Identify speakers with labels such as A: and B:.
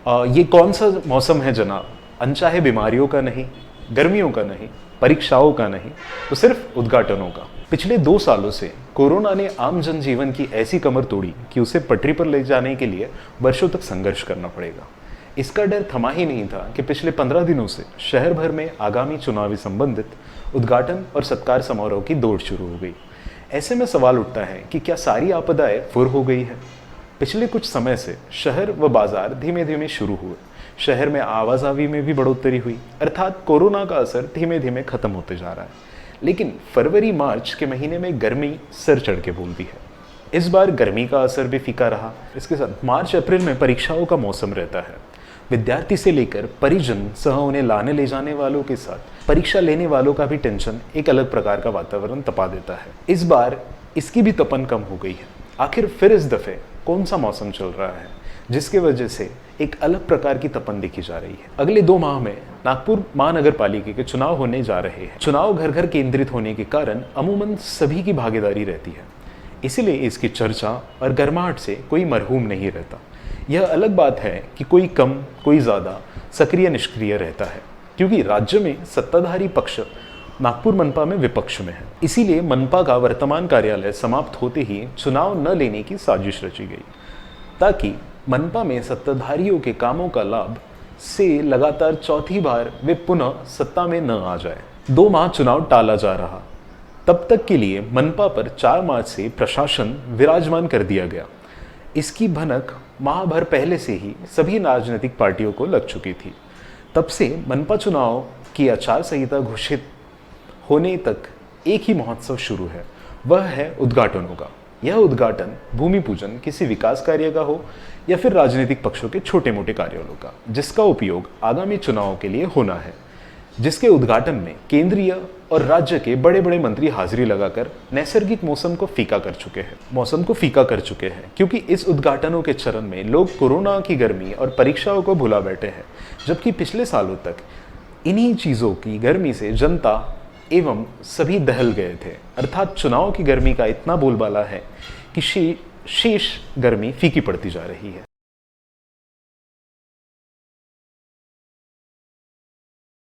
A: ये कौन सा मौसम है जनाब? अनचाहे बीमारियों का नहीं, गर्मियों का नहीं, परीक्षाओं का नहीं, तो सिर्फ उद्घाटनों का। पिछले 2 सालों से कोरोना ने आम जनजीवन की ऐसी कमर तोड़ी कि उसे पटरी पर ले जाने के लिए वर्षों तक संघर्ष करना पड़ेगा। इसका डर थमा ही नहीं था कि पिछले 15 दिनों से शहर भर में आगामी चुनावी संबंधित उद्घाटन और सत्कार समारोह की दौड़ शुरू हो गई। ऐसे में सवाल उठता है कि क्या सारी आपदाएं फुर हो गई है? पिछले कुछ समय से शहर व बाजार धीमे धीमे शुरू हुए। शहर में आवाजाही में भी बढ़ोतरी हुई, अर्थात कोरोना का असर धीमे धीमे खत्म होते जा रहा है। लेकिन फरवरी मार्च के महीने में गर्मी सर चढ़ के बोलती है। इस बार गर्मी का असर भी फीका रहा। इसके साथ मार्च अप्रैल में परीक्षाओं का मौसम रहता है। विद्यार्थी से लेकर परिजन सह उन्हें लाने ले जाने वालों के साथ परीक्षा लेने वालों का भी टेंशन एक अलग प्रकार का वातावरण तपा देता है। इस बार इसकी भी तपन कम हो गई है। आखिर फिर इस दफे कौन सा मौसम चल रहा है जिसके वजह से एक अलग प्रकार की तपन दिखी जा रही है? अगले 2 माह में नागपुर महानगर पालिका के चुनाव होने जा रहे हैं। चुनाव घर घर केंद्रित होने के कारण अमूमन सभी की भागीदारी रहती है, इसीलिए इसकी चर्चा और गर्माहट से कोई मरहूम नहीं रहता। यह अलग बात है कि कोई कम कोई ज़्यादा सक्रिय निष्क्रिय रहता है, क्योंकि राज्य में सत्ताधारी पक्ष नागपुर मनपा में विपक्ष में है। इसीलिए मनपा का वर्तमान कार्यालय समाप्त होते ही चुनाव न लेने की साजिश रची गई, ताकि मनपा में सत्ताधारियों के कामों का लाभ से लगातार चौथी बार वे पुनः सत्ता में न आ जाए। 2 माह चुनाव टाला जा रहा। तब तक के लिए मनपा पर 4 मार्च से प्रशासन विराजमान कर दिया गया। इसकी भनक माह भर पहले से ही सभी राजनीतिक पार्टियों को लग चुकी थी। तब से मनपा चुनाव की आचार संहिता घोषित होने तक एक ही महोत्सव शुरू है, वह है उद्घाटनों का। यह उद्घाटन भूमि पूजन किसी विकास कार्य का हो या फिर राजनीतिक पक्षों के छोटे मोटे कार्यों का, जिसका उपयोग आगामी चुनाव के लिए होना है, जिसके उद्घाटन में केंद्रीय और राज्य के बड़े बड़े मंत्री हाजिरी लगाकर नैसर्गिक मौसम को फीका कर चुके हैं क्योंकि इस उद्घाटनों के चरण में लोग कोरोना की गर्मी और परीक्षाओं को भुला बैठे हैं। जबकि पिछले सालों तक इन्हीं चीज़ों की गर्मी से जनता एवं सभी दहल गए थे। अर्थात चुनाव की गर्मी का इतना बोलबाला है कि शेष गर्मी फीकी पड़ती जा रही है।